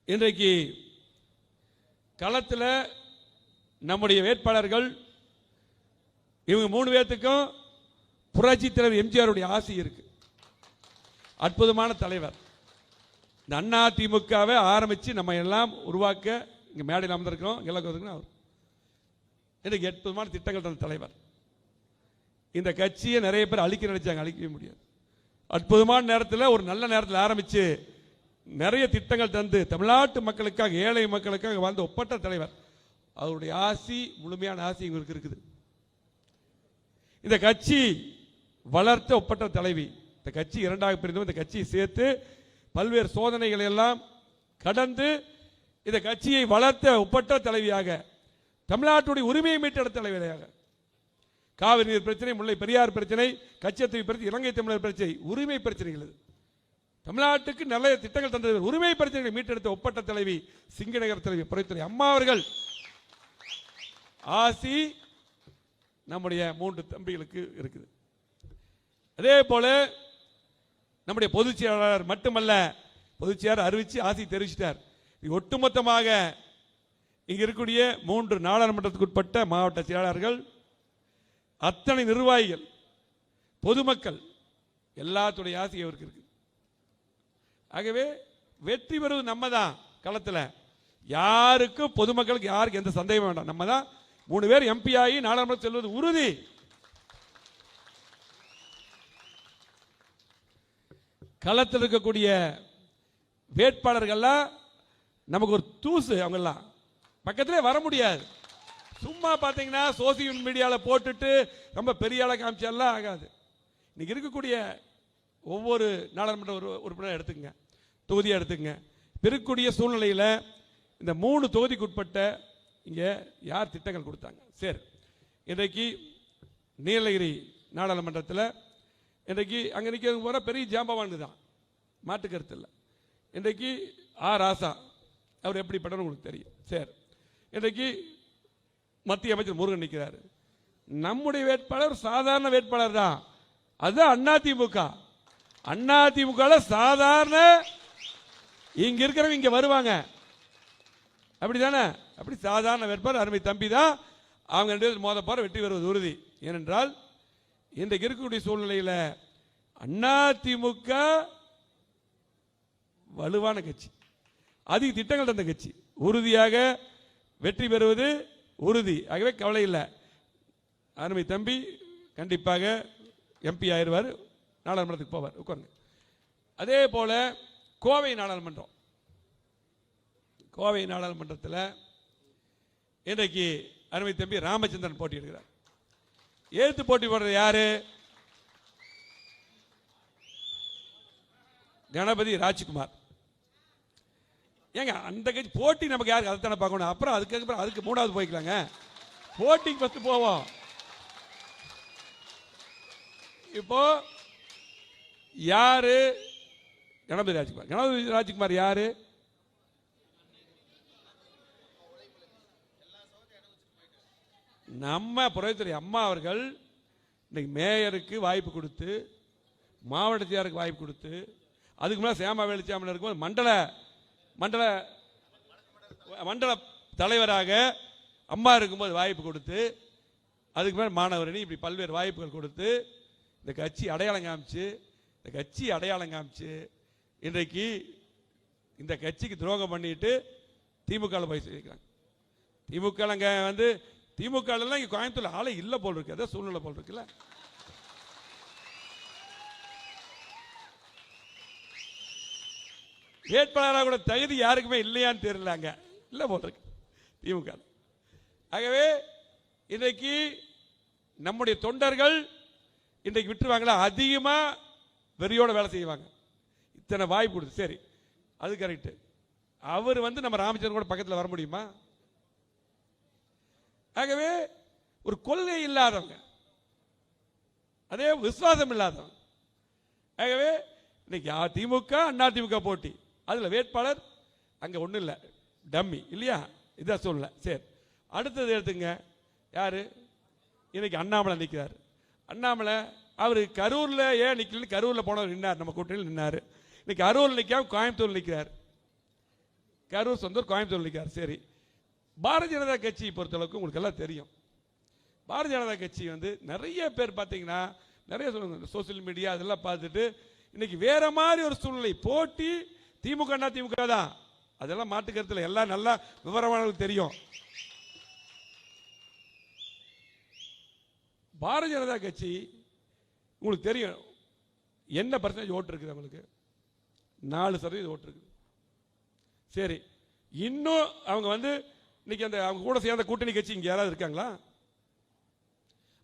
இன்றைக்கு களத்தில் நம்முடைய வேட்பாளர்கள் இவங்க 3 பேர்த்துக்கும் புரட்சி தலைவர் எம்ஜிஆருடைய ஆசை இருக்கு. அற்புதமான தலைவர். இந்த அண்ணா திமுகவை ஆரம்பித்து நம்ம எல்லாம் உருவாக்க இங்கே மேடையில் அமர்ந்திருக்கிறோம். எல்லாம் அவர் இன்றைக்கு அற்புதமான திட்டங்கள் தந்த தலைவர். இந்த கட்சியை நிறைய பேர் அழிக்க நினைச்சாங்க, அழிக்கவே முடியாது. அற்புதமான நேரத்தில் ஒரு நல்ல நேரத்தில் ஆரம்பித்து நிறைய திட்டங்கள் தந்து தமிழ்நாட்டு மக்களுக்காக ஏழை மக்களுக்காக வாழ்ந்த ஒப்பற்ற தலைவர். அவருடைய ஆசி, முழுமையான ஆசி இவங்களுக்கு இருக்குது. இந்த கட்சி வளர்த்த ஒப்பற்ற தலைவி. இந்த கட்சி 2ஆக பிரிந்து இந்த கட்சியை சேர்த்து பல்வேறு சோதனைகளை எல்லாம் கடந்து இந்த கட்சியை வளர்த்த ஒப்பற்ற தலைவியாக, தமிழ்நாட்டுடைய உரிமையை மீட்டெடுத்த தலைவியாக, காவிரி நீர் பிரச்சனை, முல்லை பெரியார் பிரச்சனை, கச்சத்தீவு பிரச்சனை, இலங்கை தமிழர் பிரச்சனை, உரிமை பிரச்சனைகள், தமிழ்நாட்டுக்கு நல்ல திட்டங்கள் தந்தது, உரிமை பிரச்சனைகளை மீட்டெடுத்த ஒப்பற்ற தலைவி சிங்கநகர் தலைவி புரட்சித்துறை அம்மா அவர்கள் ஆசி நம்முடைய 3 தம்பிகளுக்கு இருக்குது. அதே போல நம்முடைய பொதுச் செயலாளர் மட்டுமல்ல, பொதுச் செயலாளர் அறிவிச்சு ஆசி தெரிவிச்சிட்டார். ஒட்டுமொத்தமாக இங்க இருக்கக்கூடிய 3 நாடாளுமன்றத்துக்கு உட்பட்ட மாவட்ட செயலாளர்கள், அத்தனை நிர்வாகிகள், பொதுமக்கள் எல்லாத்துடைய ஆசை அவருக்கு இருக்கு. ஆகவே வெற்றி பெறுவது நம்ம தான். களத்தில் யாருக்கும் பொதுமக்களுக்கு யாருக்கு எந்த சந்தேகம் வேண்டாம். நம்ம தான் 3 பேர் எம்பி ஆகி நாடாளுமன்றம் செல்வது உறுதி. களத்தில் இருக்கக்கூடிய வேட்பாளர்கள்லாம் நமக்கு ஒரு தூசு. அவங்கெல்லாம் பக்கத்திலே வர முடியாது. சும்மா பார்த்தீங்கன்னா சோசியல் மீடியாவில் போட்டுட்டு ரொம்ப பெரிய ஆளை காமிச்சாலாம் ஆகாது. இன்னைக்கு இருக்கக்கூடிய ஒவ்வொரு நாடாளுமன்ற உறுப்பினர் எடுத்துக்கங்க, தொகுதியை எடுத்துக்கங்க. இருக்கக்கூடிய சூழ்நிலையில் இந்த 3 தொகுதிக்கு உட்பட்ட இங்கே யார் திட்டங்கள் கொடுத்தாங்க? சரி, இன்றைக்கு நீலகிரி நாடாளுமன்றத்தில் இன்றைக்கு அங்கே நிற்க போகிற பெரிய ஜாம்பவான் தான், மாட்டு கருத்து இல்லை. இன்றைக்கு ராசா அவர் எப்படிப்பட்டவர் உங்களுக்கு தெரியும். சரி, இன்றைக்கு மத்திய அமைச்சர் முருகன் நிற்கிறார். நம்முடைய வேட்பாளர் சாதாரண வேட்பாளர் தான். அதுதான் அதிமுக. அதிமுக சாதாரண இங்க இருக்கிறவங்க இங்க வருவாங்க, அப்படிதானே? அப்படி சாதாரண வேட்பாளர் அருமை தம்பி தான். அவங்க 2 பேர் மோத போற வெற்றி பெறுவது உறுதி. ஏனென்றால் இன்றைக்கு இருக்கக்கூடிய சூழ்நிலையில் அதிமுக வலுவான கட்சி, அதிக திட்டங்கள் தந்த கட்சி, உறுதியாக வெற்றி பெறுவது உறுதி. ஆகவே கவலை இல்லை. அருமை தம்பி கண்டிப்பாக எம்பி ஆயிடுவார், நாடாளுமன்றத்துக்கு போவார். உட்காருங்க. அதே போல கோவை நாடாளுமன்றம், கோவை நாடாளுமன்றத்தில் இன்றைக்கு அருமை தம்பி ராமச்சந்திரன் போட்டியிடுகிறார். எழுத்து போட்டி போடுறது யாரு? கணபதி ராஜ்குமார். ஏங்க அந்த கட்சி போட்டி நமக்கு யாருக்கு அதை தானே பார்க்கணும். அப்புறம் அதுக்கு 3வது போய்க்கலாங்க. போட்டிக்கு ஃபர்ஸ்ட் போவோம். இப்போ யாரு? கணபதி ராஜ்குமார். கணபதி ராஜ்குமார் யாரு? நம்ம புரட்சித்துறை அம்மா அவர்கள் இன்னைக்கு மேயருக்கு வாய்ப்பு கொடுத்து, மாவட்ட செயலருக்கு வாய்ப்பு கொடுத்து, அதுக்கு முன்னாடி சேமா வெளிச்சாமன் இருக்கும் மண்டல மண்டல மண்டல தலைவராக அம்மா இருக்கும்போது வாய்ப்பு கொடுத்து, அதுக்கு மேலே மாணவரணி, இப்படி பல்வேறு வாய்ப்புகள் கொடுத்து இந்த கட்சி அடையாளம் காமிச்சு இன்றைக்கு இந்த கட்சிக்கு துரோகம் பண்ணிட்டு திமுக போய் சொல்லியிருக்காங்க. திமுக வந்து திமுக இங்கே கோயம்புத்தூர் ஆளை இல்லை போல் இருக்கு. அதான் சூழ்நிலை போல் இருக்குல்ல. வேட்பாளராக கூட தகுதி யாருக்குமே இல்லையான்னு தெரியலாங்க, இல்லை போல் இருக்கு திமுக. ஆகவே இன்றைக்கு நம்முடைய தொண்டர்கள் இன்றைக்கு விட்டுருவாங்களா? அதிகமாக வெறியோட வேலை செய்வாங்க. இத்தனை வாய்ப்பு கொடுத்து, சரி அது கரெக்டு. அவர் நம்ம ராமச்சந்திரன் கூட பக்கத்தில் வர முடியுமா? ஆகவே ஒரு கொள்கை இல்லாதவங்க, அதே விசுவாசம் இல்லாதவங்க. ஆகவே இன்னைக்கு திமுக அதிமுக போட்டி, அதில் வேட்பாளர் அங்கே ஒன்றும் இல்லை, டம்மி இல்லையா? இதான் சொல்லல. சரி, அடுத்தது எடுத்துங்க. யாரு? இன்னைக்கு அண்ணாமலை நிற்கிறார். அண்ணாமலை அவர் கரூரில் ஏன் நிற்கலன்னு கரூரில் போனவர் நின்னார், நம்ம கூட்டணியில் நின்னார். இன்னைக்கு கரூரில் நிற்காம கோயம்புத்தூர் நிற்கிறார். கரூர் சொந்தூர் கோயம்புத்தூர் இருக்கார். சரி, பாரதிய ஜனதா கட்சி பொறுத்தளவுக்கு உங்களுக்கு எல்லாம் தெரியும். பாரதிய ஜனதா கட்சி வந்து நிறைய பேர் பார்த்தீங்கன்னா நிறைய சொல்லுங்க சோசியல் மீடியா அதெல்லாம் பார்த்துட்டு இன்னைக்கு வேற மாதிரி ஒரு சூழ்நிலை. போட்டி திமுக திமுக தான், அதெல்லாம் மாட்டுக்கருத்தில் எல்லாம் நல்லா விவரமானவங்களுக்கு தெரியும். பாரதிய ஜனதா கட்சி உங்களுக்கு தெரியும் என்ன பர்சன்டேஜ் ஓட்டு இருக்குது, அவங்களுக்கு 4% ஓட்டு இருக்குது. சரி, இன்னும் அவங்க வந்து இன்னைக்கு அந்த அவங்க கூட சேர்ந்த கூட்டணி கட்சி இங்க யாராவது இருக்காங்களா?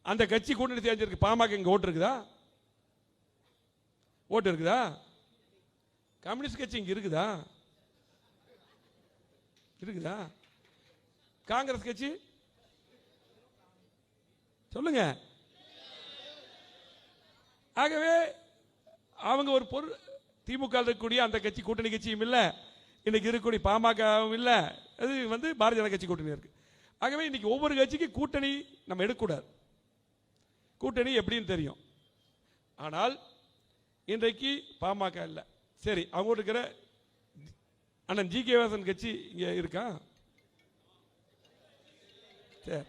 அந்த கட்சி கூட்டணி சேர்ந்திருக்கு பாமக இங்க ஓட்டு இருக்குதா? ஓட்டு இருக்குதா? கம்யூனிஸ்ட் கட்சி இங்க இருக்குதா? இருக்குதா? காங்கிரஸ் கட்சி சொல்லுங்க. ஆகவே அவங்க ஒரு பொருள் திமுக இருக்கக்கூடிய அந்த கட்சி கூட்டணி கட்சியும் இல்லை, இன்னைக்கு இருக்கக்கூடிய பாமகவும் இல்லை, அது வந்து பாரதிய ஜனதா கட்சி கூட்டணி இருக்கு. ஆகவே இன்னைக்கு ஒவ்வொரு கட்சிக்கு கூட்டணி நம்ம எடுக்கக்கூடாது. கூட்டணி எப்படின்னு தெரியும். ஆனால் இன்றைக்கு பாமக இல்லை. சரி, அவங்க இருக்கிற அண்ணன் ஜி கே வாசன் கட்சி இங்க இருக்கா? சரி,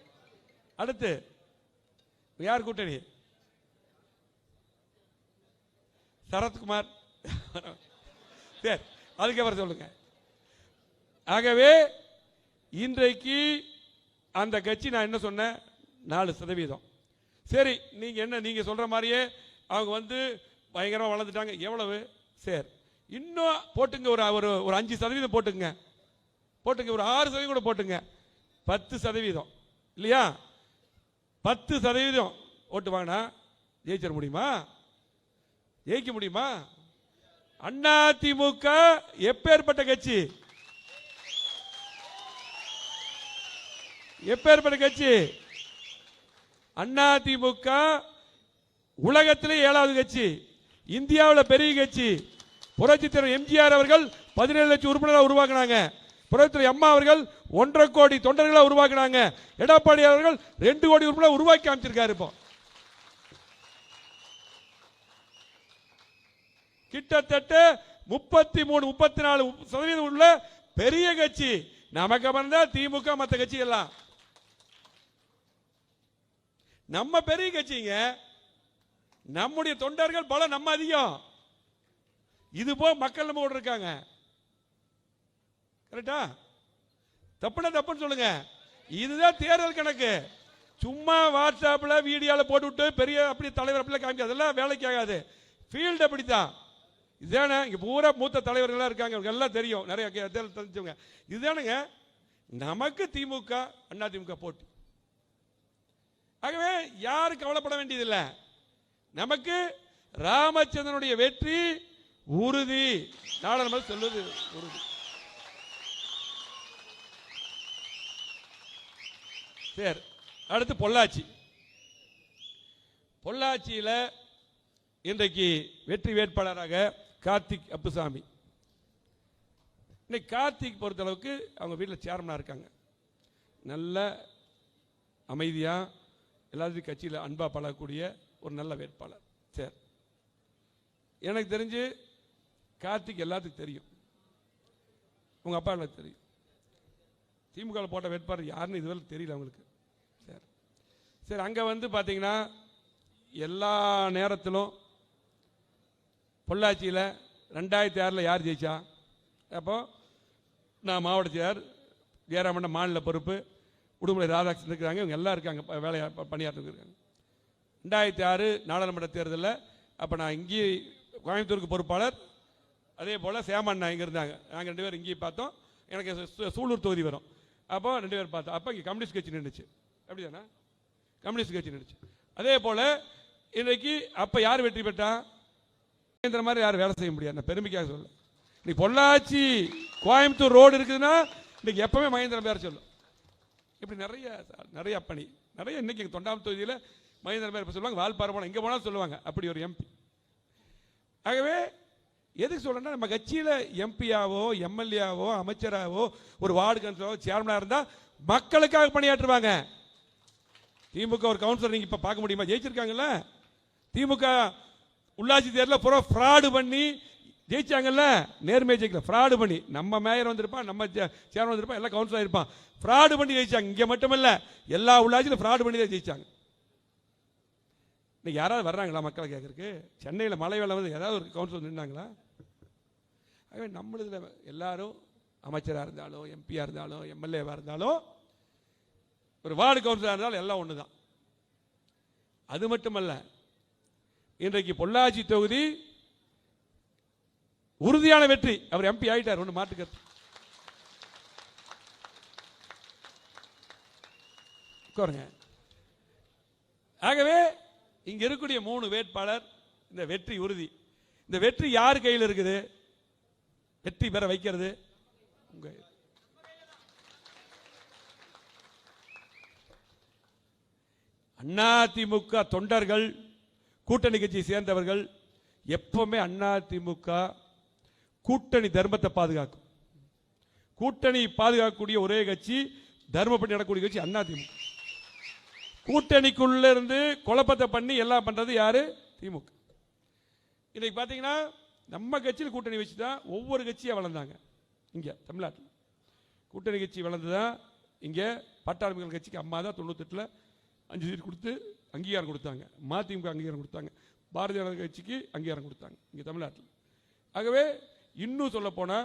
அடுத்து யார் கூட்டணி? சரத்குமார். சரி, அதுக்கப்புறம் சொல்லுங்க. ஆகவே இன்றைக்கு அந்த கட்சி நான் என்ன சொன்னேன் 4%. சரி, நீங்க என்ன நீங்க சொல்ற மாதிரியே அவங்க வந்து பயங்கரமா வளர்ந்துட்டாங்க. எவ்வளவு? சரி, இன்னும் போட்டுங்க, ஒரு 5% போட்டுங்க, போட்டுங்க, ஒரு 6% கூட போட்டுங்க, 10% இல்லையா? 10% ஓட்டு வாங்கினா ஜெயிச்சிட முடியுமா? ஜெயிக்க முடியுமா? அண்ணா திமுக எப்பேற்பட்ட கட்சி, எப்பேற்பட்ட கட்சி? அண்ணா திமுக உலகத்திலே 7வது கட்சி, இந்தியாவில் பெரிய கட்சி. புரட்சித் தலைவர் எம்ஜிஆர் அவர்கள் 17 லட்சம் உறுப்பினர்களை உருவாக்கினாங்க. புரட்சித் தலைவர் அம்மா அவர்கள் 1.5 கோடி தொண்டர்களை உருவாக்கினாங்க. எடப்பாடி அவர்கள் 2 கோடி உறுப்பினர்களை உருவாக்கி காமிச்சிருக்காரு. இப்போ கிட்டத்தட்ட 33-34% உள்ள பெரிய கட்சி நமக்கு வந்தா திமுக மற்ற கட்சி எல்லாம் நம்ம பெரிய கட்சிங்க. நம்முடைய தொண்டர்கள் பல நம்ம அதிகம். இது போ மக்கள் நம்ம கூட இருக்காங்க. கரெக்டா? தப்புனா தப்புன்னு சொல்லுங்க. இதுதான் தேர்தல் கணக்கு. சும்மா வாட்ஸ்அப்ல வீடியோல போட்டுவிட்டு பெரிய அப்படி தலைவர் அப்படி காமிக்க அதெல்லாம் வேலைக்கு ஆகாது. ஃபீல்டு அப்படித்தான். இதுதானே இங்க பூரா மூத்த தலைவர்கள்லாம் இருக்காங்க, எல்லாம் தெரியும், நிறைய தெரிஞ்சவங்க. இதுதானுங்க நமக்கு திமுக அண்ணா திமுக போட்டி. ஆகவே யாரும் கவலைப்பட வேண்டியதில்லை. நமக்கு ராமச்சந்திரனுடைய வெற்றி உறுதி. நாடாளுமன்றம் சொல்வது உறுதி. சரி, அடுத்து பொள்ளாச்சி. பொள்ளாச்சியில் இன்றைக்கு வெற்றி வேட்பாளராக கார்த்திக் அப்புசாமி. இன்னைக்கு கார்த்திக் பொறுத்தளவுக்கு அவங்க வீட்டில் சேர்மனாக இருக்காங்க. நல்ல அமைதியாக எல்லாத்தையும் கட்சியில் அன்பாக பழகக்கூடிய ஒரு நல்ல வேட்பாளர். சரி, எனக்கு தெரிஞ்சு கார்த்திக் எல்லாத்துக்கும் தெரியும், உங்கள் அப்பா எனக்கு தெரியும். திமுக போட்ட வேட்பாளர் யாருன்னு இதுவரை தெரியல அவங்களுக்கு. சரி சரி, அங்கே வந்து பார்த்தீங்கன்னா எல்லா நேரத்திலும் பொள்ளாச்சியில் 2006 யார் ஜெயிச்சா? அப்போ நான் மாவட்ட செயலர், ஜெயராமன் மாநில பொறுப்பு, உடுமலை ராதாகிருஷ்ணன் இருக்கிறாங்க, இவங்க எல்லாம் இருக்காங்க, வேலையை பணியாற்றிருக்காங்க. 2006 நாடாளுமன்ற தேர்தலில் அப்போ நான் இங்கே கோயம்புத்தூருக்கு பொறுப்பாளர், அதே போல் சேமண்ணா இங்கே இருந்தாங்க. நாங்கள் 2 பேரும் இங்கேயும் பார்த்தோம். எனக்கு சூலூர் தொகுதி வரும். அப்போ 2 பேர் பார்த்தோம். அப்போ இங்கே கம்யூனிஸ்ட் கட்சி நின்றுச்சு. அப்படி தானே? கம்யூனிஸ்ட் கட்சி நின்றுச்சு. அதே போல் இன்றைக்கு அப்போ யார் வெற்றி பெற்றா? இந்த மாதிரி யாரும் வேலை செய்ய முடியாது. நான் பெருமைக்காக சொல்ல. இன்னைக்கு பொள்ளாச்சி கோயம்புத்தூர் ரோடு இருக்குதுன்னா இன்னைக்கு எப்பவுமே மகேந்திரன் பேர் சொல்லும். இப்படி நிறைய பணி நிறைய இன்னைக்கு தொண்டாம் தொகுதியில் மகேந்திரன் பேர் சொல்லுவாங்க. வால்பாறை போனால் எங்கே போனாலும் சொல்லுவாங்க. அப்படி ஒரு எம்பி. ஆகவே எதுக்கு சொல்றேன்னா, நம்ம கட்சியில் எம்பியாவோ எம்எல்ஏவோ அமைச்சராவோ ஒரு வார்டு கவுன்சிலரோ சேர்மனாக இருந்தால் மக்களுக்காக பணியாற்றுவாங்க. திமுக ஒரு கவுன்சிலர் நீங்க இப்ப பார்க்க முடியுமா? ஜெயிச்சிருக்காங்கல்ல. திமுக உள்ளாட்சி தேர்தலில் புற ஃப்ராடு பண்ணி ஜெயிச்சாங்கல்ல, நேர்மையை ஜெயிக்கல, ஃப்ராடு பண்ணி. நம்ம மேயர் வந்திருப்பான், நம்ம சேர்மன் வந்திருப்பான், எல்லாம் கவுன்சிலர் இருப்பான், ஃப்ராடு பண்ணி ஜெயிச்சாங்க. இங்கே மட்டுமல்ல, எல்லா உள்ளாட்சியிலும் ஃப்ராடு பண்ணி தான் ஜெயிச்சாங்க. இன்னைக்கு யாராவது வர்றாங்களா மக்களை கேட்கறதுக்கு? சென்னையில் மழை வெள்ளம் வந்து ஏதாவது ஒரு கவுன்சிலர் நின்னாங்களா? ஆகவே நம்மளதுல எல்லாரும் அமைச்சராக இருந்தாலும், எம்பியாக இருந்தாலும், எம்எல்ஏவாக இருந்தாலும், ஒரு வார்டு கவுன்சிலராக இருந்தாலும் எல்லாம் ஒன்று தான். அது மட்டுமல்ல, இன்றைக்கு பொள்ளாச்சி தொகுதி உறுதியான வெற்றி. அவர் எம்பி ஆயிட்டார், ஒன்று மாட்டுக்கிறது. ஆகவே இங்க இருக்கக்கூடிய 3 வேட்பாளர் இந்த வெற்றி உறுதி. இந்த வெற்றி யார் கையில் இருக்குது? வெற்றி பெற வைக்கிறது உங்க. அதிமுக தொண்டர்கள், கூட்டணி கட்சியை சேர்ந்தவர்கள் எப்பவுமே அதிமுக கூட்டணி தர்மத்தை பாதுகாக்கும். கூட்டணி பாதுகாக்கக்கூடிய ஒரே கட்சி, தர்மப்படி நடக்கக்கூடிய கட்சி அதிமுக. கூட்டணிக்குள்ள இருந்து குழப்பத்தை பண்ணி எல்லாம் பண்றது யாரு? திமுக. இன்னைக்கு பாத்தீங்கன்னா நம்ம கட்சியில் கூட்டணி வச்சு தான் ஒவ்வொரு கட்சியா வளர்ந்தாங்க. இங்க தமிழ்நாட்டில் கூட்டணி கட்சி வளர்ந்துதான். இங்க பட்டாளர்கள் கட்சிக்கு அம்மா தான் 98ல் 5 சீட் கொடுத்து அங்கீகாரம் கொடுத்தாங்க. மதிமுக அங்கீகாரம் கொடுத்தாங்க. பாரதிய ஜனதா கட்சிக்கு அங்கீகாரம் கொடுத்தாங்க இங்க தமிழ்நாட்டில். ஆகவே இன்னும் சொல்ல போனா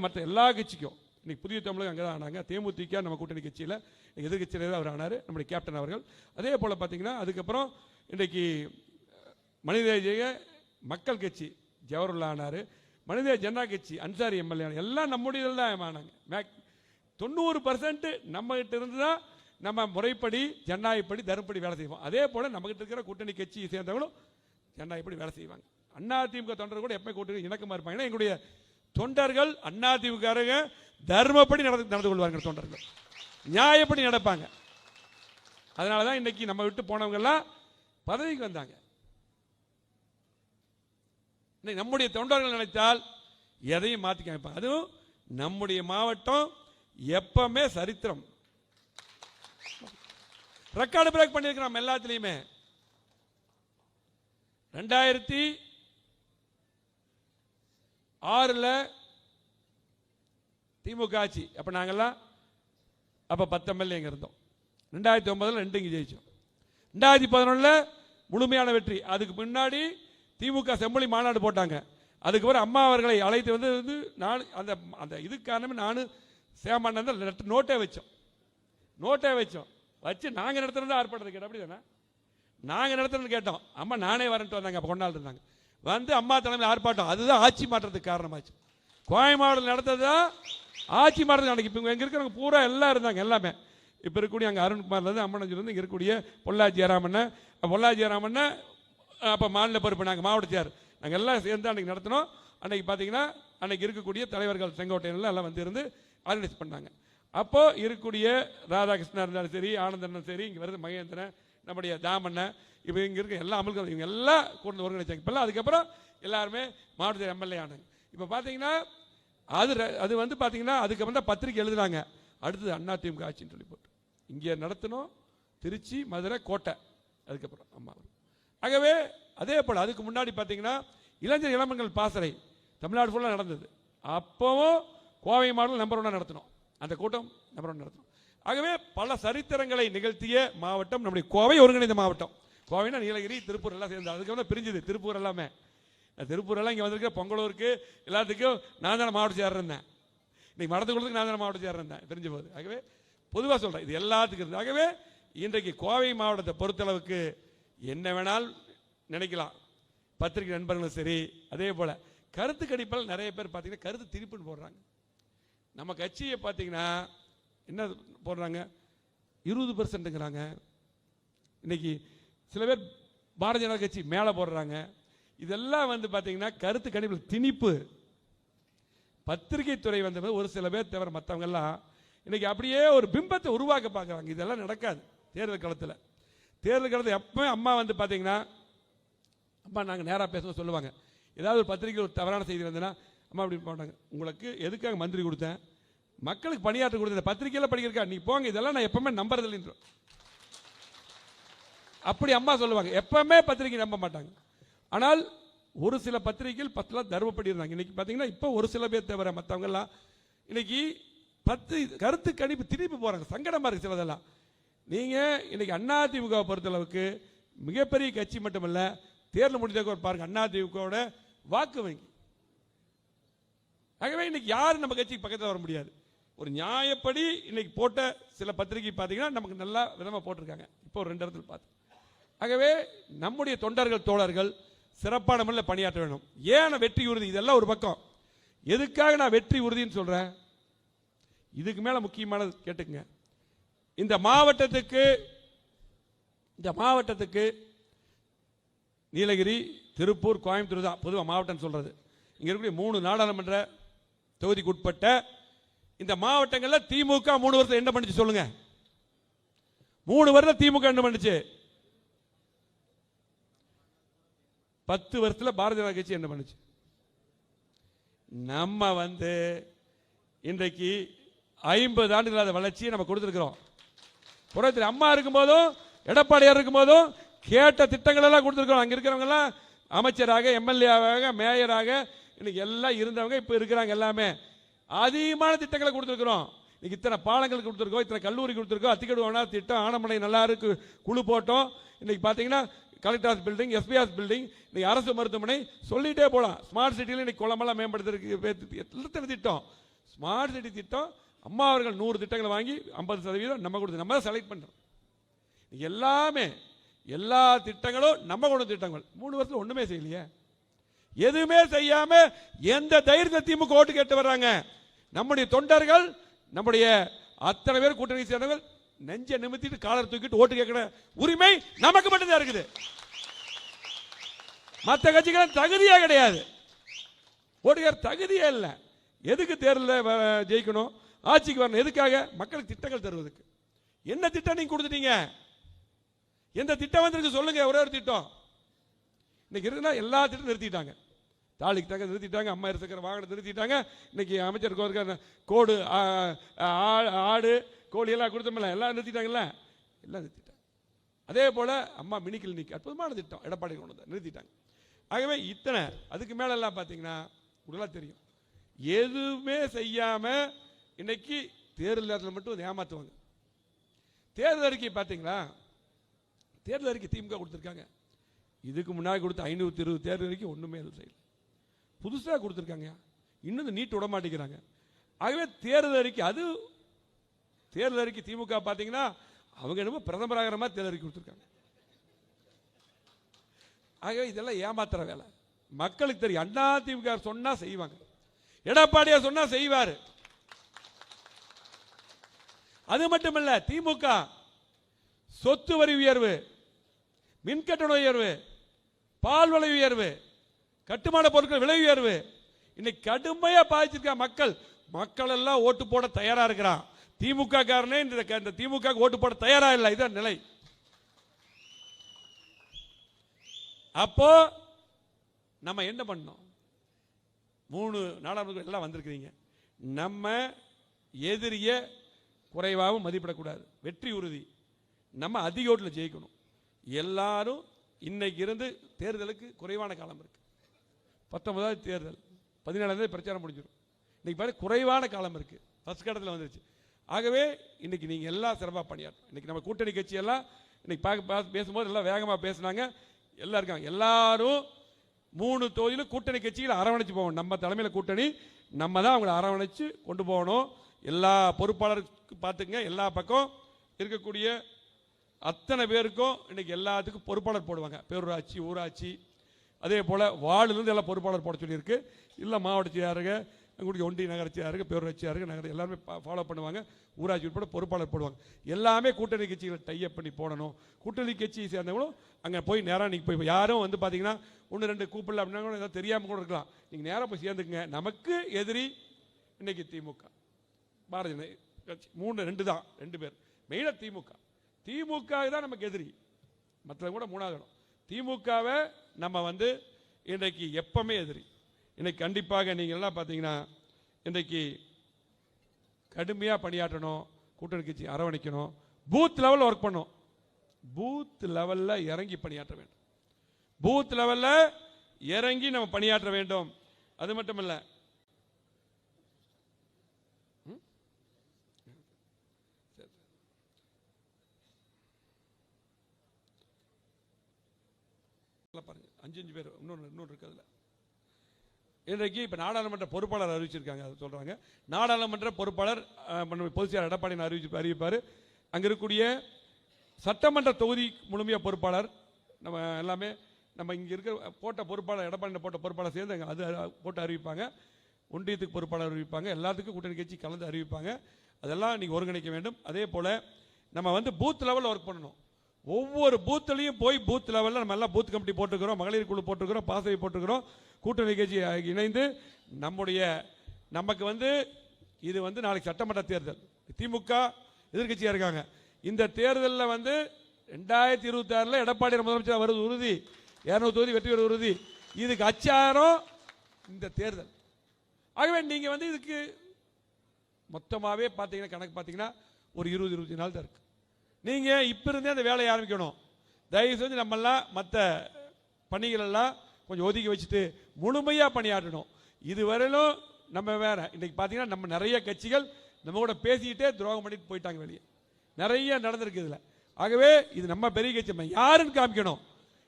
மற்ற எல்லா கட்சிக்கும் இன்னைக்கு புதிய தமிழகம் அங்கே தான் ஆனாங்க. தேமுதிக நம்ம கூட்டணி கட்சியில் எதிர்கட்சியில் அவர் ஆனார், நம்முடைய கேப்டன் அவர்கள். அதே போல் பார்த்தீங்கன்னா அதுக்கப்புறம் இன்றைக்கு மனிதநேய மக்கள் கட்சி ஜவஹர்லால் ஆனார், மனித ஜனதா கட்சி அன்சாரி எம்எல்ஏ, எல்லாம் நம்முடைய இதில் தான் ஆனாங்க. 90% நம்ம கிட்ட இருந்து தான் நம்ம முறைப்படி ஜனநாயகப்படி தர்மப்படி வேலை செய்வோம். அதே போல் நம்மகிட்ட இருக்கிற கூட்டணி கட்சியை சேர்ந்தவங்களும் ஜனநாயகப்படி வேலை செய்வாங்க. அதிமுக தொண்டர்கள் கூட எப்போ கூட்டணி இணக்கமாக இருப்பாங்கன்னா எங்களுடைய தொண்டர்கள் அதிமுக தர்மப்படி நடந்து கொள்வார்கள். தொண்டர்கள் நியாயப்படி நடப்பாங்க. அதனால தான் இன்னைக்கு நம்ம விட்டு போனவங்க எல்லாம் பதவிக்கு வந்தாங்க. நம்முடைய தொண்டர்கள் நினைத்தால் எதையும் மாற்றி காமிப்பாங்க. அதுவும் நம்முடைய மாவட்டம் எப்பவுமே சரித்திரம் ரெக்கார்டு பிரேக் பண்ணியிருக்கிறோம் எல்லாத்திலையுமே. 2006 திமுக ஆட்சி, அப்ப நாங்கெல்லாம் 10 எம்எல்ஏ இருந்தோம். 2009 2 இங்க ஜெயிச்சோம். 2011 முழுமையான வெற்றி. அதுக்கு முன்னாடி திமுக செம்மொழி மாநாடு போட்டாங்க. அதுக்கு பிறகு அம்மா அவர்களை அழைத்து வந்து நான் அந்த இதுக்கு காரணமே நானும் சேமானந்த நோட்டே வச்சோம் வச்சு நாங்க நடத்துறது ஆர்ப்பாட்டம் கேட்டோம். அப்படி தானே நாங்க நடத்துறது கேட்டோம். அம்மா நானே வரேன்ட்டு வந்தாங்க. அப்ப கொண்டாள் இருந்தாங்க வந்து அம்மா தலைமையில் ஆர்ப்பாட்டம். அதுதான் ஆட்சி மாற்றத்துக்கு காரணமாச்சு. கோயம்பேடு நடத்தது தான் ஆட்சி மாற்றத்துக்கு. இப்போ எங்க இருக்கிறவங்க பூரா எல்லாம் இருந்தாங்க. எல்லாமே இப்போ இருக்கக்கூடிய அங்கே அருண்குமார்லேருந்து அம்மனஞ்சிலிருந்து இங்கே இருக்கக்கூடிய பொள்ளாச்சி ஜெயராமண்ண அப்போ மாநில பொறுப்பு நாங்கள் மாவட்ட சேர் நாங்கள் எல்லாம் சேர்ந்து அன்றைக்கி நடத்தினோம். அன்றைக்கி பார்த்தீங்கன்னா அன்றைக்கி இருக்கக்கூடிய தலைவர்கள் செங்கோட்டையெல்லாம் எல்லாம் வந்து இருந்து ஆர்கனைஸ் பண்ணாங்க. அப்போது இருக்கக்கூடிய ராதாகிருஷ்ணன் இருந்தாலும் சரி, ஆனந்தன் சரி, இங்கே வருது மகேந்திரன், நம்முடைய தாமண்ணன், இப்போ இங்கே இருக்க எல்லா அமல்கள் இவங்க எல்லாம் கொண்டு ஒருங்கிணைச்சாங்க. இப்போல்லாம் அதுக்கப்புறம் எல்லாருமே மாவட்ட எம்எல்ஏ ஆனாங்க. இப்போ பார்த்தீங்கன்னா அது வந்து பார்த்தீங்கன்னா அதுக்கப்புறம் தான் பத்திரிக்கை எழுதுனாங்க. அடுத்தது அதிமுக ஆட்சின்னு சொல்லி போட்டு இங்கே நடத்தணும். திருச்சி, மதுரை, கோட்டை, அதுக்கப்புறம் அம்மா. ஆகவே அதே போல் அதுக்கு முன்னாடி பார்த்தீங்கன்னா இளைஞர் இளமங்கள் பாசறை தமிழ்நாடு ஃபுல்லாக நடந்தது. அப்போவும் கோவை மாவட்டம் நம்பர் 1 நடத்தணும். அந்த கூட்டம் நம்பர் 1 நடத்தணும். ஆகவே பல சரித்திரங்களை நிகழ்த்திய மாவட்டம் நம்முடைய கோவை ஒருங்கிணைந்த மாவட்டம். கோவைனா நீலகிரி, திருப்பூர் எல்லாம் சேர்ந்து அதுக்கப்புறம் பிரிஞ்சுது. திருப்பூர் எல்லாமே திருப்பூர் எல்லாம் இங்கே வந்திருக்க பொங்கலூருக்கு எல்லாத்துக்கும் நான் தானே மாவட்ட சேர் இருந்தேன். இன்னைக்கு மடத்துக்குள்ளதுக்கு நான் தானே மாவட்ட சேர் இருந்தேன் பிரிஞ்சு போகுது. ஆகவே பொதுவாக சொல்கிறேன், இது எல்லாத்துக்கும் இருந்தது. ஆகவே இன்றைக்கு கோவை மாவட்டத்தை பொறுத்தளவுக்கு என்ன வேணால் நினைக்கலாம். பத்திரிகை நண்பர்களும் சரி, அதே போல் கருத்து கணிப்பில் நிறைய பேர் பார்த்தீங்கன்னா கருத்து திரிப்புன்னு போடுறாங்க. நம்ம கட்சியை பார்த்தீங்கன்னா என்ன போடுறாங்க, 20%ங்கிறாங்க. இன்னைக்கு சில பேர் பாரதிய ஜனதா கட்சி மேலே போடுறாங்க. இதெல்லாம் வந்து பார்த்தீங்கன்னா கருத்து கணிப்பில் திணிப்பு. பத்திரிகை துறை வந்த ஒரு சில பேர் தவிர மற்றவங்க எல்லாம் இன்னைக்கு அப்படியே ஒரு பிம்பத்தை உருவாக்க பார்க்குறாங்க. இதெல்லாம் நடக்காது. தேர்தல் காலத்தில் எப்பவுமே அம்மா வந்து பார்த்தீங்கன்னா அம்மா நாங்கள் நேராக பேசணும் சொல்லுவாங்க. ஏதாவது ஒரு பத்திரிகை ஒரு தவறான செய்தி வந்ததுன்னா அம்மா அப்படி போட்டாங்க, உங்களுக்கு எதுக்காக மந்திரி கொடுத்தேன், மக்களுக்கு பணியாற்ற கொடுத்தேன், பத்திரிகையில் படிக்கிறக்கா நீ போங்க, இதெல்லாம் நான் எப்பவுமே நம்புறதில்லை. அப்படி அம்மா சொல்லுவாங்க. எப்பவுமே பத்திரிகை நம்ப மாட்டாங்க. ஆனால் ஒரு சில பத்திரிகைகள் 10 தர்மப்படி இருந்தாங்க. இன்னைக்கு பார்த்தீங்கன்னா இப்போ ஒரு சில பேர் தவிர மற்றவங்கெல்லாம் இன்னைக்கு 10 கருத்து கணிப்பு திருப்பி போறாங்க. சங்கடமா இருக்கு சிலதெல்லாம். நீங்க இன்னைக்கு அதிமுக பொறுத்தளவுக்கு மிகப்பெரிய கட்சி மட்டுமல்ல, தேர்தல் முடிஞ்ச பாருங்க அதிமுகவோட வாக்கு வங்கி. ஆகவே இன்னைக்கு யாரும் நம்ம கட்சிக்கு பக்கத்தில் வர முடியாது. ஒரு நியாயப்படி இன்னைக்கு போட்ட சில பத்திரிகை பார்த்தீங்கன்னா நமக்கு நல்லா விதமாக போட்டிருக்காங்க. இப்போ ஒரு 2 இடத்துல பார்த்து. ஆகவே நம்முடைய தொண்டர்கள் தோழர்கள் சிறப்பான முறையில் பணியாற்ற வேண்டும். ஏன் வெற்றி உறுதி இதெல்லாம் ஒரு பக்கம். எதுக்காக நான் வெற்றி உறுதின்னு சொல்றேன்? இதுக்கு மேல முக்கியமானது கேட்டுங்க. இந்த மாவட்டத்துக்கு நீலகிரி, திருப்பூர், கோயம்புத்தூர் தான் பொதுவாக மாவட்டம் சொல்றது. இங்க இருக்கக்கூடிய 3 நாடாளுமன்ற தொகுதிக்கு உட்பட்ட இந்த மாவட்டங்களில் திமுக 3 வருஷம் என்ன பண்ணுச்சு சொல்லுங்க? 3 வருஷம் திமுக என்ன பண்ணுச்சு? 10 வருஷத்துல பாரதிய ஜனதா கட்சி என்ன பண்ணுச்சு? நம்ம இன்றைக்கு 50 ஆண்டுகளாத வளர்ச்சியை நம்ம கொடுத்திருக்கிறோம். புறத்தில் அம்மா இருக்கும்போதும் எடப்பாடியார் இருக்கும்போதும் கேட்ட திட்டங்கள் எல்லாம் கொடுத்திருக்கிறோம். அங்க இருக்கிறவங்க எல்லாம் அமைச்சராக, எம்எல்ஏவாக, மேயராக இன்னைக்கு எல்லாம் இருந்தவங்க இப்ப இருக்கிறாங்க. எல்லாமே அதிகமான திட்டங்களை கொடுத்திருக்கிறோம். இன்னைக்கு இத்தனை பாலங்கள் கொடுத்திருக்கோம், இத்தனை கல்லூரி கொடுத்திருக்கோம், அத்திக்கடு திட்டம், ஆனமலை நல்லா இருக்கு குழு போட்டோம். இன்னைக்கு பாத்தீங்கன்னா collector office building, SPR building, இன்னைக்கு அரசு மருத்துவமனை சொல்லிட்டே போலாம். ஸ்மார்ட் சிட்டியில் இன்னைக்கு குளமெல்லாம் மேம்படுத்துறதுக்கு எத்தனை திட்டம். ஸ்மார்ட் சிட்டி திட்டம் அம்மா அவர்கள் 100 திட்டங்களை வாங்கி 50% நம்ம கொடுத்து நம்ம செலக்ட் பண்றோம். எல்லாமே எல்லா திட்டங்களும் நம்ம கொண்டு திட்டங்கள் 3 வருஷத்துல ஒண்ணுமே செய்யலையே. எதுவுமே செய்யாம எந்த தைரியத்தை திமுக ஓட்டு கேட்டு வர்றாங்க? நம்முடைய தொண்டர்கள், நம்முடைய அத்தனை பேர் கூட்டணி சேர்ந்தவர்கள் நெஞ்ச நிமித்திட்டு காலர் தூக்கிட்டு ஓட்டு கேட்கிற உரிமை நமக்கு மட்டும்தான் இருக்குது. மற்ற கட்சிகள் தகுதியே கிடையாது. ஓட்டுக்கிற தகுதியே இல்லை. எதுக்கு தேர்தலில் ஜெயிக்கணும், ஆட்சிக்கு வரணும்? எதுக்காக? மக்களுக்கு திட்டங்கள் தருவதற்கு. என்ன திட்டம் நீங்க கொடுத்துட்டீங்க? எந்த திட்டம் வந்திருக்கு சொல்லுங்க. ஒரே ஒரு திட்டம் இன்னைக்கு இருந்தா எல்லா திட்டம் நிறுத்திட்டாங்க. தாலிக்கு தக்க நிறுத்திட்டாங்க, அம்மா இருக்கிற வாகனம் நிறுத்திட்டாங்க. இன்னைக்கு அமைச்சர் கோடு ஆடு கோழி எல்லாம் கொடுத்தோம்ல, எல்லாம் நிறுத்திட்டாங்கல்ல, எல்லாம் நிறுத்திட்டாங்க. அதே போல அம்மா மினி கிளினிக் அற்புதமான திட்டம் எடப்பாடி கொண்டு நிறுத்திட்டாங்க. ஆகவே இத்தனை அதுக்கு மேல எல்லாம் பாத்தீங்கன்னா உடலா தெரியும். எதுவுமே செய்யாம இன்னைக்கு தேர்தல் நேரத்தில் மட்டும் ஏமாத்துவாங்க. தேர்தல் அறிக்கை பாத்தீங்களா? தேர்தல் அறிக்கை திமுக கொடுத்திருக்காங்க. இதுக்கு முன்னாடி கொடுத்த 520 தேர்தல் அறிக்கை ஒண்ணுமே செய்யல. புதுசா கொடுத்திருக்காங்க. இன்னும் நீட் விட மாட்டேங்கிறாங்க. ஆகவே தேர்தல் அறிக்கை தேர்தல் அறிக்கை திமுக பாத்தீங்கன்னா அவங்க என்னமோ பிரதமராகிற மாதிரி தேர்தல் அறிக்கை கொடுத்திருக்காங்க. ஆகவே இதெல்லாம் ஏமாத்துற வேலை. மக்களுக்கு தெரியும். அண்ணா திமுக சொன்னா செய்வாங்க, எடப்பாடியார் சொன்னா செய்வாரு. அது மட்டுமல்ல, திமுக சொத்து வரி உயர்வு, மின்கட்டண உயர்வு, பால் விலை உயர்வு, கட்டுமான பொருட்கள் விலை உயர்வு இன்னைக்கு கடுமையா பாதிச்சிருக்க மக்கள் எல்லாம் ஓட்டு போட தயாரா இருக்கிறான். திமுக காரனே இந்த திமுக ஓட்டு போட தயாரா இல்லை. இதான் நிலை. அப்போ நம்ம என்ன பண்ணோம்? 3 நாடாளுமன்ற எல்லாம் வந்திருக்கிறீங்க. நம்ம எதிரிய குறைவாகவும் மதிப்பிடக்கூடாது. வெற்றி உறுதி. நம்ம அதிக ஓட்டுல ஜெயிக்கணும். எல்லாரும் இன்னைக்கு இருந்து தேர்தலுக்கு குறைவான காலம் இருக்கு. 19வது தேர்தல், 17 பிரச்சாரம் முடிஞ்சிடும். இன்னைக்கு பாரு குறைவான காலம் இருக்கு. ஃபர்ஸ்ட் கட்டத்தில் வந்துருச்சு. ஆகவே இன்னைக்கு நீங்க எல்லாம் சிறப்பாக பணியாற்றும். இன்னைக்கு நம்ம கூட்டணி கட்சி எல்லாம் இன்னைக்கு பேசும்போது எல்லாம் வேகமா பேசினாங்க. எல்லாம் இருக்காங்க. எல்லாரும் 3 தொகுதியிலும் கூட்டணி கட்சியில் அரவணைச்சு போகணும். நம்ம தலைமையில் கூட்டணி, நம்ம தான் அவங்களை அரவணைச்சு கொண்டு போகணும். எல்லா பொறுப்பாளருக்கு பார்த்துங்க, எல்லா பக்கம் இருக்கக்கூடிய அத்தனை பேருக்கும் இன்னைக்கு எல்லாத்துக்கும் பொறுப்பாளர் போடுவாங்க. பேரூராட்சி, ஊராட்சி, அதே போல வார்டிலிருந்து எல்லாம் பொறுப்பாளர் போட சொல்லியிருக்கு. இல்லை மாவட்ட செயலாளருங்க, எங்களுடைய ஒன்றிய நகராட்சியாருக்கு, பேரூராட்சியாருக்கு, நகர எல்லாருமே ஃபாலோ பண்ணுவாங்க. ஊராட்சி உட்பட பொறுப்பாளர் போடுவாங்க. எல்லாமே கூட்டணி கட்சிகளை டைப் பண்ணி போடணும். கூட்டணி கட்சியை சேர்ந்தவங்களும் அங்கே போய் நேராக நீங்கள் போய் யாரும் பார்த்தீங்கன்னா 1-2 கூப்பிடல அப்படின்னா கூட ஏதாவது தெரியாமல் கூட இருக்கலாம். நீங்கள் நேராக போய் சேர்ந்துக்குங்க. நமக்கு எதிரி இன்னைக்கு திமுக, பாரதிய கட்சி 2 தான், 2 பேர் மெயினாக திமுக தான் நமக்கு எதிரி. மற்ற கூட 3ஆவது இடம். திமுகவை நம்ம இன்றைக்கு எப்பவுமே எதிரி. இன்னைக்கு கண்டிப்பாக நீங்கள் எல்லாம் பார்த்தீங்கன்னா இன்றைக்கு கடுமையாக பணியாற்றணும். கூட்டணி கட்சி அரவணைக்கணும். பூத் லெவலில் ஒர்க் பண்ணும். பூத் லெவலில் இறங்கி பணியாற்ற வேண்டும். பூத் லெவலில் இறங்கி நம்ம பணியாற்ற வேண்டும். அது மட்டுமல்ல, பாருங்க 5 பேர் இன்னொன்று இருக்கு. அதுல இன்றைக்கு இப்ப நாடாளுமன்ற பொறுப்பாளர் அறிவிச்சிருக்காங்க. அதை சொல்றாங்க. நாடாளுமன்ற பொறுப்பாளர் பொதுச் செயலாளர் எடப்பாடி அறிவிப்பாரு. அங்க இருக்கக்கூடிய சட்டமன்ற தொகுதி முழுமையா பொறுப்பாளர் நம்ம எல்லாமே நம்ம இங்க இருக்க போட்ட பொறுப்பாளர் எடப்பாடி போட்ட பொறுப்பாளர் சேர்ந்து அது போட்டு அறிவிப்பாங்க. ஒன்றியத்துக்கு பொறுப்பாளர் அறிவிப்பாங்க. எல்லாத்துக்கும் கூட்டணி கட்சி கலந்து அறிவிப்பாங்க. அதெல்லாம் நீங்க ஒருங்கிணைக்க வேண்டும். அதே போல நம்ம பூத் லெவலில் ஒர்க் பண்ணணும். ஒவ்வொரு பூத்துலையும் போய் பூத் லெவலில் நம்ம எல்லாம் பூத் கமிட்டி போட்டுக்கிறோம், மகளிர் குழு போட்டுக்கிறோம், பாசறை போட்டுக்கிறோம், கூட்டணி கட்சி இணைந்து நமக்கு இது நாளைக்கு சட்டமன்ற தேர்தல். திமுக எதிர்கட்சியா இருக்காங்க. இந்த தேர்தலில் 2026 எடப்பாடி முதலமைச்சர் வருவது உறுதி. 200 தொகுதி வெற்றி பெறுவது உறுதி. இதுக்கு அச்சாரம் இந்த தேர்தல். ஆகவே நீங்க இதுக்கு மொத்தமாவே பாத்தீங்கன்னா கணக்கு பாத்தீங்கன்னா ஒரு 20-25 நாள் தான் இருக்கு. நீங்க இப்ப இருந்தே அந்த வேலையை ஆரம்பிக்கணும். தயவு செஞ்சு நம்ம எல்லாம் மற்ற பணிகள் எல்லாம் கொஞ்சம் ஒதுக்கி வச்சுட்டு முழுமையா பணியாற்றணும். இதுவரையிலும் நம்ம வேற இன்னைக்கு பாத்தீங்கன்னா நம்ம நிறைய கட்சிகள் நம்ம கூட பேசிக்கிட்டே துரோகம் பண்ணிட்டு போயிட்டாங்க வெளியே. நிறைய நடந்திருக்கு இதுல. ஆகவே இது நம்ம பெரிய கட்சி யாருன்னு காமிக்கணும்.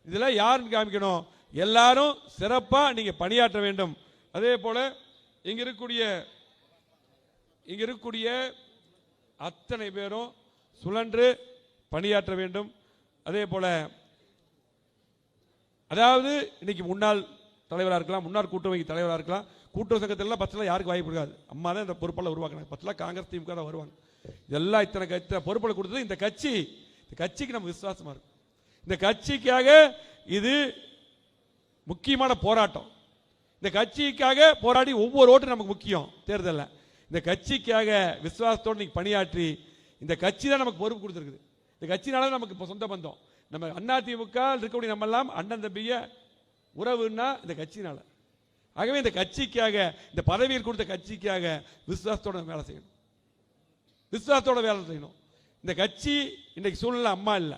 இதுல யாருன்னு காமிக்கணும். எல்லாரும் சிறப்பா நீங்க பணியாற்ற வேண்டும். அதே போல இங்க இருக்கக்கூடிய அத்தனை பேரும் சுழன்று பணியாற்ற வேண்டும். அதே போல அதாவது இன்னைக்கு முன்னாள் தலைவராக இருக்கலாம், முன்னாள் கூட்டமைப்பு தலைவராக இருக்கலாம். கூட்டுறவு சங்கத்தில் 10 யாருக்கு வாய்ப்பு இருக்காது. அம்மா தான் இந்த பொறுப்பாளர் உருவாக்கினாங்க. 10 காங்கிரஸ் திமுக தான் வருவாங்க. இதெல்லாம் இத்தனை பொறுப்பாளர் கொடுத்தது இந்த கட்சிக்கு நம்ம விசுவாசமா இருக்கும். இந்த கட்சிக்காக இது முக்கியமான போராட்டம். இந்த கட்சிக்காக போராடி ஒவ்வொரு ஓட்டும் நமக்கு முக்கியம். தேர்தலில் இந்த கட்சிக்காக விசுவாசத்தோடு நீங்க பணியாற்றி இந்த கட்சி தான் நமக்கு பொறுப்பு கொடுத்துருக்குது. இந்த கட்சினால நமக்கு இப்போ சொந்த பந்தம். நம்ம அண்ணா திமுக இருக்கக்கூடிய நம்ம எல்லாம் அண்ணன் தம்பிய உறவுன்னா இந்த கட்சினால. ஆகவே இந்த கட்சிக்காக இந்த பதவியில் கொடுத்த கட்சிக்காக விசுவாசத்தோட வேலை செய்யணும். இந்த கட்சி இன்னைக்கு சூழ்நிலை அம்மா இல்லை,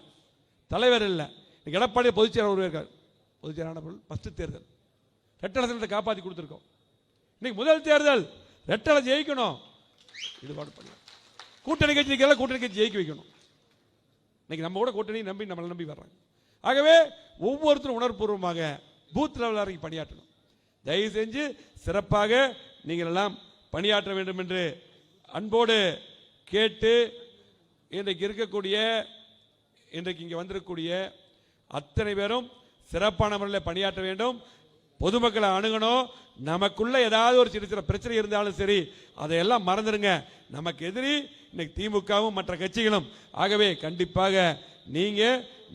தலைவர் இல்லை, எடப்பாடி பொதுச் செயலாளர் இருக்கார். பொதுச் செயலாளர் ஃபர்ஸ்ட் தேர்தல் ரெட்டலை சின்னத்தை காப்பாற்றி கொடுத்துருக்கோம். இன்னைக்கு முதல் தேர்தல் ரெட்டலை ஜெயிக்கணும். ஈடுபாடு பண்ணலாம். கூட்டணி கட்சி ஜெயிக்க வைக்கணும். இன்னைக்கு நம்ம கூட கூட்டணி நம்மளை நம்பி வர்றாங்க. ஆகவே ஒவ்வொருத்தரும் உணர்வுபூர்வமாக பூத் லெவலில் இறங்கி பணியாற்றணும். தயவு செஞ்சு சிறப்பாக நீங்கள் எல்லாம் பணியாற்ற வேண்டும் என்று அன்போடு கேட்டு இன்றைக்கு இங்கே வந்திருக்கக்கூடிய அத்தனை பேரும் சிறப்பான முறையில் பணியாற்ற வேண்டும். பொதுமக்களை அணுகணும். நமக்குள்ள ஏதாவது ஒரு சின்ன பிரச்சனை இருந்தாலும் சரி அதையெல்லாம் மறந்துடுங்க. நமக்கு எதிரி இன்னைக்கு திமுகவும் மற்ற கட்சிகளும். ஆகவே கண்டிப்பாக நீங்க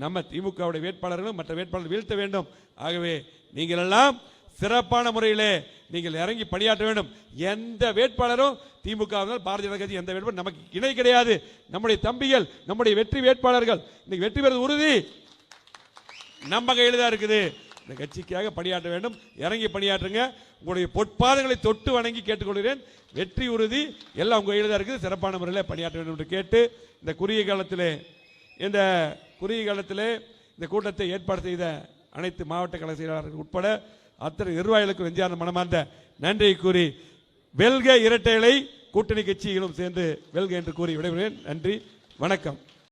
நம்ம திமுகவுடைய வேட்பாளர்களும் மற்ற வேட்பாளர்கள் வீழ்த்த வேண்டும். ஆகவே நீங்கள் எல்லாம் சிறப்பான முறையிலே நீங்கள் இறங்கி பணியாற்ற வேண்டும். எந்த வேட்பாளரும் திமுக பாரதிய ஜனதா கட்சி எந்த வேட்பாளரும் நமக்கு இணை கிடையாது. நம்முடைய தம்பிகள், நம்முடைய வெற்றி வேட்பாளர்கள் இன்னைக்கு வெற்றி பெறுவது உறுதி. நம்ம கையில் தான் இருக்குது. இந்த கட்சிக்காக பணியாற்ற வேண்டும். இறங்கி பணியாற்றுங்க. உங்களுடைய பொற்பாதங்களை தொட்டு வணங்கி கேட்டுக்கொள்கிறேன். வெற்றி உறுதி. எல்லாம் உங்க கையில் தான் இருக்குது. சிறப்பான முறையில் பணியாற்ற வேண்டும் என்று கேட்டு இந்த குறுகிய காலத்திலே இந்த கூட்டத்தை ஏற்பாடு செய்த அனைத்து மாவட்ட கழக செயலாளர்கள் உட்பட அத்தனை நிர்வாகிகளுக்கும் நெஞ்சார்ந்த மனமார்ந்த நன்றியை கூறி வெல்க இரட்டை இலை கூட்டணி கட்சிகளும் சேர்ந்து வெல்க என்று கூறி விடைபெறுகிறேன். நன்றி, வணக்கம்.